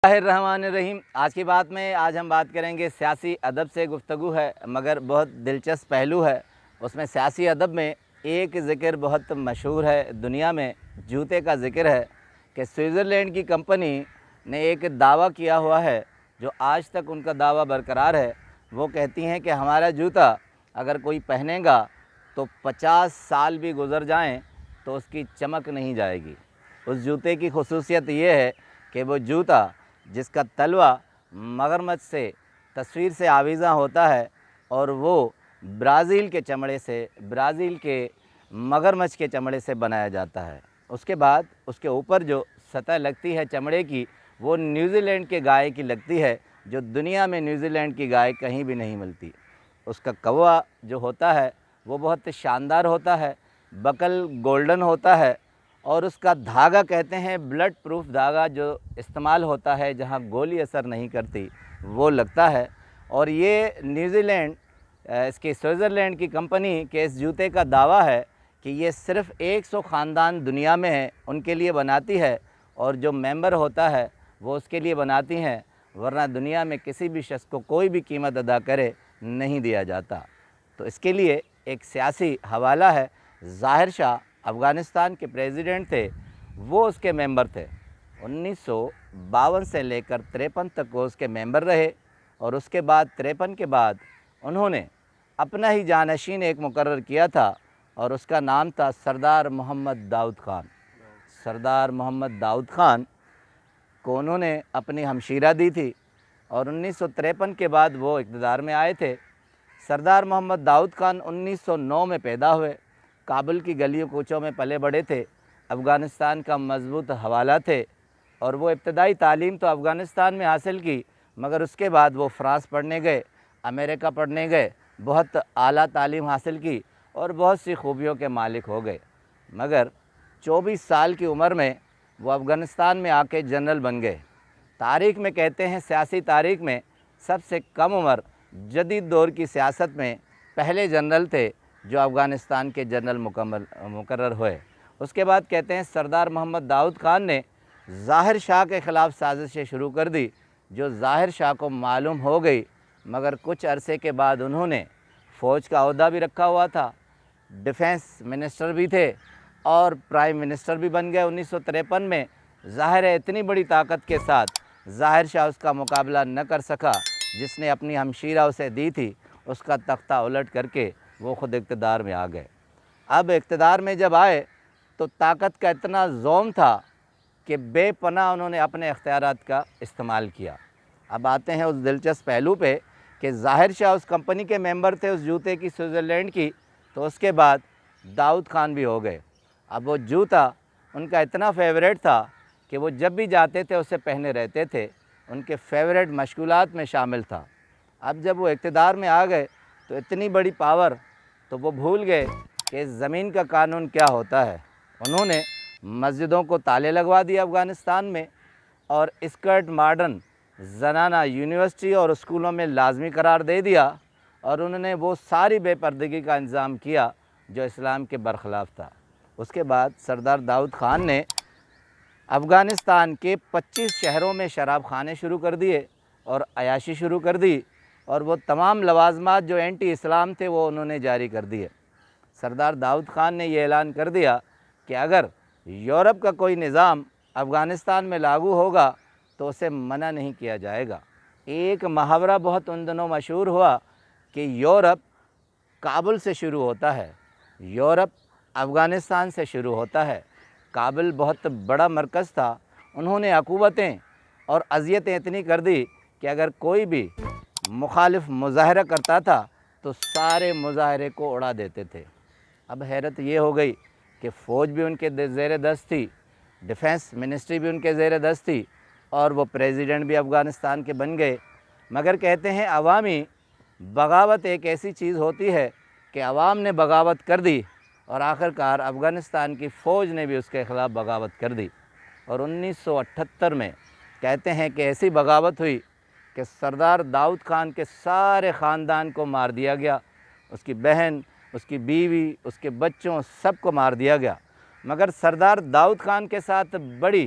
रहमान रहीम। आज की बात में हम बात करेंगे सियासी अदब से गुफ्तगू है, मगर बहुत दिलचस्प पहलू है। उसमें सियासी अदब में एक ज़िक्र बहुत मशहूर है दुनिया में, जूते का ज़िक्र है कि स्विट्ज़रलैंड की कंपनी ने एक दावा किया हुआ है जो आज तक उनका दावा बरकरार है। वो कहती हैं कि हमारा जूता अगर कोई पहनेगा तो 50 साल भी गुज़र जाएं तो उसकी चमक नहीं जाएगी। उस जूते की खुसूसियत ये है कि वो जूता जिसका तलवा मगरमच्छ से तस्वीर से आवीज़ा होता है और वो ब्राज़ील के चमड़े से, ब्राज़ील के मगरमच्छ के चमड़े से बनाया जाता है। उसके बाद उसके ऊपर जो सतह लगती है चमड़े की, वो न्यूज़ीलैंड के गाय की लगती है, जो दुनिया में न्यूज़ीलैंड की गाय कहीं भी नहीं मिलती। उसका कौवा जो होता है वो बहुत शानदार होता है, बकल गोल्डन होता है, और उसका धागा कहते हैं ब्लड प्रूफ धागा जो इस्तेमाल होता है जहां गोली असर नहीं करती, वो लगता है। और ये न्यूज़ीलैंड इसकी स्विट्ज़रलैंड की कंपनी के इस जूते का दावा है कि ये सिर्फ़ 100 ख़ानदान दुनिया में है उनके लिए बनाती है, और जो मेंबर होता है वो उसके लिए बनाती हैं, वरना दुनिया में किसी भी शख्स को कोई भी कीमत अदा करे नहीं दिया जाता। तो इसके लिए एक सियासी हवाला है। ज़ाहिर शाह अफ़गानिस्तान के प्रेसिडेंट थे, वो उसके मेंबर थे। 1952 से लेकर 53 तक वो उसके मेंबर रहे, और उसके बाद 53 के बाद उन्होंने अपना ही जानशीन एक मुकर्रर किया था, और उसका नाम था सरदार मोहम्मद दाऊद ख़ान। सरदार मोहम्मद दाऊद ख़ान को उन्होंने अपनी हमशीरा दी थी, और 1953 के बाद वो इक़्तिदार में आए थे। सरदार मोहम्मद दाऊद ख़ान 1909 में पैदा हुए, काबुल की गलियों कूचों में पले बड़े थे, अफ़गानिस्तान का मज़बूत हवाला थे, और वो इब्तदाई तालीम तो अफ़गानिस्तान में हासिल की, मगर उसके बाद वो फ़्रांस पढ़ने गए, अमेरिका पढ़ने गए, बहुत आला तालीम हासिल की और बहुत सी खूबियों के मालिक हो गए। मगर 24 साल की उम्र में वो अफ़गानिस्तान में आके जनरल बन गए। तारीख़ में कहते हैं, सियासी तारीख़ में सबसे कम उम्र जदीद दौर की सियासत में पहले जनरल थे जो अफ़गानिस्तान के जनरल मुकर्रर हुए। उसके बाद कहते हैं सरदार मोहम्मद दाऊद ख़ान ने ज़ाहिर शाह के ख़िलाफ़ साजिशें शुरू कर दी, जो ज़ाहिर शाह को मालूम हो गई, मगर कुछ अरसे के बाद उन्होंने फ़ौज का ओहदा भी रखा हुआ था, डिफेंस मिनिस्टर भी थे और प्राइम मिनिस्टर भी बन गए 1953 में। ज़ाहिर है इतनी बड़ी ताकत के साथ ज़ाहिर शाह उसका मुकाबला न कर सका, जिसने अपनी हमशीरा उसे दी थी, उसका तख्ता उलट करके वो ख़ुद इक़्तिदार में आ गए। अब इक़्तिदार में जब आए तो ताकत का इतना ज़ोम था कि बेपनाह उन्होंने अपने इख्तियारात का इस्तेमाल किया। अब आते हैं उस दिलचस्प पहलू पे कि ज़ाहिर शाह उस कंपनी के मेंबर थे, उस जूते की, स्विट्ज़रलैंड की, तो उसके बाद दाऊद ख़ान भी हो गए। अब वो जूता उनका इतना फेवरेट था कि वो जब भी जाते थे उसे पहने रहते थे, उनके फेवरेट मशगूलात में शामिल था। अब जब वो इक़्तिदार में आ गए तो इतनी बड़ी पावर, तो वो भूल गए कि ज़मीन का कानून क्या होता है। उन्होंने मस्जिदों को ताले लगवा दिए अफ़गानिस्तान में, और स्कर्ट मॉडर्न ज़नाना यूनिवर्सिटी और स्कूलों में लाजमी करार दे दिया, और उन्होंने वो सारी बेपर्दगी का इंतज़ाम किया जो इस्लाम के बरख़िलाफ़ था। उसके बाद सरदार दाऊद ख़ान ने अफ़गानिस्तान के 25 शहरों में शराब खाने शुरू कर दिए और अयाशी शुरू कर दी, और वो तमाम लवाज़मात जो एंटी इस्लाम थे वो उन्होंने जारी कर दिए। सरदार दाऊद ख़ान ने ये ऐलान कर दिया कि अगर यूरोप का कोई निज़ाम अफ़गानिस्तान में लागू होगा तो उसे मना नहीं किया जाएगा। एक मुहावरा बहुत उन दिनों मशहूर हुआ कि यूरोप काबुल से शुरू होता है, यूरोप अफ़गानिस्तान से शुरू होता है। काबुल बहुत बड़ा मरकज़ था। उन्होंने अक़ूबतें और अज़ियतें इतनी कर दी कि अगर कोई भी मुखालिफ मुज़ाहरा करता था तो सारे मुज़ाहरे को उड़ा देते थे। अब हैरत ये हो गई कि फ़ौज भी उनके ज़ेर दस्त थी, डिफेंस मिनिस्ट्री भी उनके ज़ेर दस्त थी, और वो प्रेसिडेंट भी अफ़गानिस्तान के बन गए। मगर कहते हैं अवामी बगावत एक ऐसी चीज़ होती है कि अवाम ने बगावत कर दी, और आखिरकार अफ़गानिस्तान की फ़ौज ने भी उसके ख़िलाफ़ बगावत कर दी। और 1978 में कहते हैं कि ऐसी बगावत हुई कि सरदार दाऊद ख़ान के सारे ख़ानदान को मार दिया गया, उसकी बहन, उसकी बीवी, उसके बच्चों, सब को मार दिया गया। मगर सरदार दाऊद ख़ान के साथ बड़ी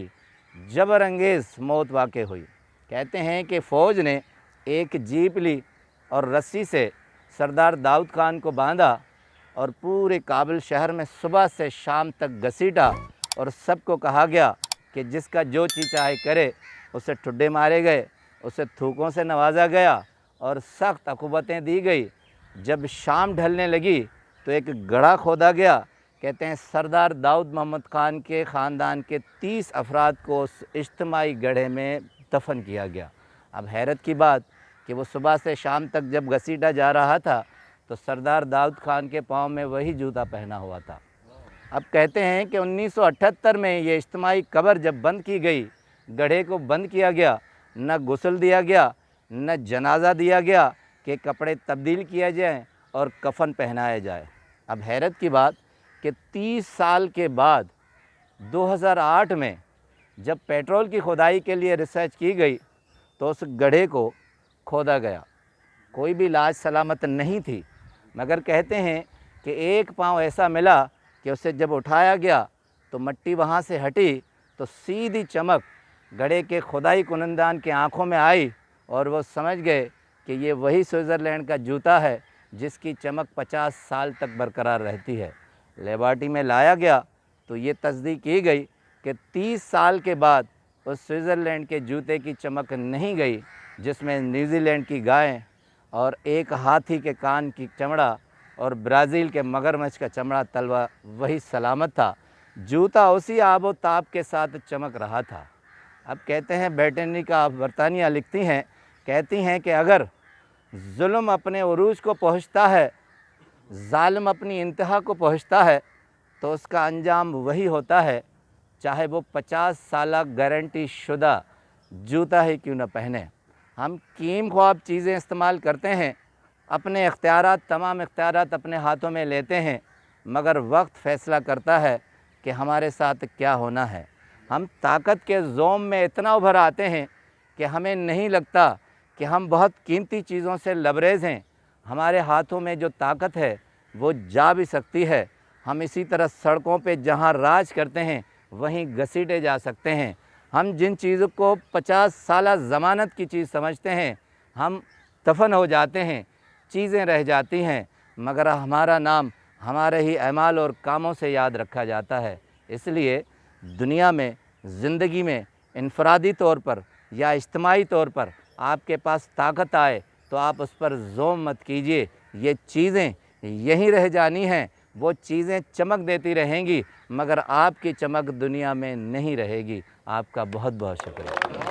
जबर अंगेज़ मौत वाक़ हुई। کہتے ہیں کہ فوج نے ایک جیپ لی اور رسی سے سردار داؤد خان کو باندھا اور پورے کابل شہر میں صبح سے شام تک گھسیٹا اور سب کو کہا گیا کہ جس کا جو چیز چاہے کرے۔ اسے ٹھڈے مارے گئے، اسے تھوکوں سے نوازا گیا اور سخت عقوبتیں دی گئی۔ جب شام ڈھلنے لگی تو ایک گڑھا کھودا گیا۔ کہتے ہیں سردار داؤد محمد خان کے خاندان کے 30 افراد کو اس اجتماعی گڑھے میں دفن کیا گیا۔ اب حیرت کی بات کہ وہ صبح سے شام تک جب گھسیٹا جا رہا تھا تو سردار داؤد خان کے پاؤں میں وہی جوتا پہنا ہوا تھا۔ اب کہتے ہیں کہ 1978 میں یہ اجتماعی قبر جب بند کی گئی، گڑھے کو بند کیا گیا، نہ غسل دیا گیا، نہ جنازہ دیا گیا کہ کپڑے تبدیل کیا جائیں اور کفن پہنایا جائے۔ اب حیرت کی بات کہ 30 سال کے بعد 2008 میں جب پیٹرول کی کھدائی کے لیے ریسرچ کی گئی تو اس گڑھے کو کھودا گیا۔ کوئی بھی لاج سلامت نہیں تھی، مگر کہتے ہیں کہ ایک پاؤں ایسا ملا کہ اسے جب اٹھایا گیا تو مٹی وہاں سے ہٹی تو سیدھی چمک گڑھے کے کھدائی کنندان کے آنکھوں میں آئی اور وہ سمجھ گئے کہ یہ وہی سوئٹزرلینڈ کا جوتا ہے جس کی چمک 50 سال تک برقرار رہتی ہے۔ لیبارٹری میں لایا گیا تو یہ تصدیق کی گئی کہ 30 سال کے بعد اس سوئٹزرلینڈ کے جوتے کی چمک نہیں گئی جس میں نیوزی لینڈ کی گائیں اور ایک ہاتھی کے کان کی چمڑا اور برازیل کے مگرمچھ کا چمڑا تلوا وہی سلامت تھا۔ جوتا اسی آب و تاب کے ساتھ چمک رہا تھا۔ اب کہتے ہیں بیٹنی کا برطانیہ لکھتی ہیں، کہتی ہیں کہ اگر ظلم اپنے عروج کو پہنچتا ہے، ظالم اپنی انتہا کو پہنچتا ہے تو اس کا انجام وہی ہوتا ہے، چاہے وہ 50 سالہ گارنٹی شدہ جوتا ہی کیوں نہ پہنے۔ ہم کیم خواب چیزیں استعمال کرتے ہیں، اپنے اختیارات، تمام اختیارات اپنے ہاتھوں میں لیتے ہیں، مگر وقت فیصلہ کرتا ہے کہ ہمارے ساتھ کیا ہونا ہے۔ ہم طاقت کے زوم میں اتنا ابھر آتے ہیں کہ ہمیں نہیں لگتا کہ ہم بہت قیمتی چیزوں سے لبریز ہیں۔ ہمارے ہاتھوں میں جو طاقت ہے وہ جا بھی سکتی ہے۔ ہم اسی طرح سڑکوں پہ جہاں راج کرتے ہیں وہیں گھسیٹے جا سکتے ہیں۔ ہم جن چیزوں کو 50 سالہ ضمانت کی چیز سمجھتے ہیں ہم دفن ہو جاتے ہیں، چیزیں رہ جاتی ہیں، مگر ہمارا نام ہمارے ہی اعمال اور کاموں سے یاد رکھا جاتا ہے۔ اس لیے دنیا میں، زندگی میں انفرادی طور پر یا اجتماعی طور پر آپ کے پاس طاقت آئے تو آپ اس پر زوم مت کیجیے۔ یہ چیزیں یہیں رہ جانی ہیں، وہ چیزیں چمک دیتی رہیں گی مگر آپ کی چمک دنیا میں نہیں رہے گی۔ آپ کا بہت بہت شکریہ۔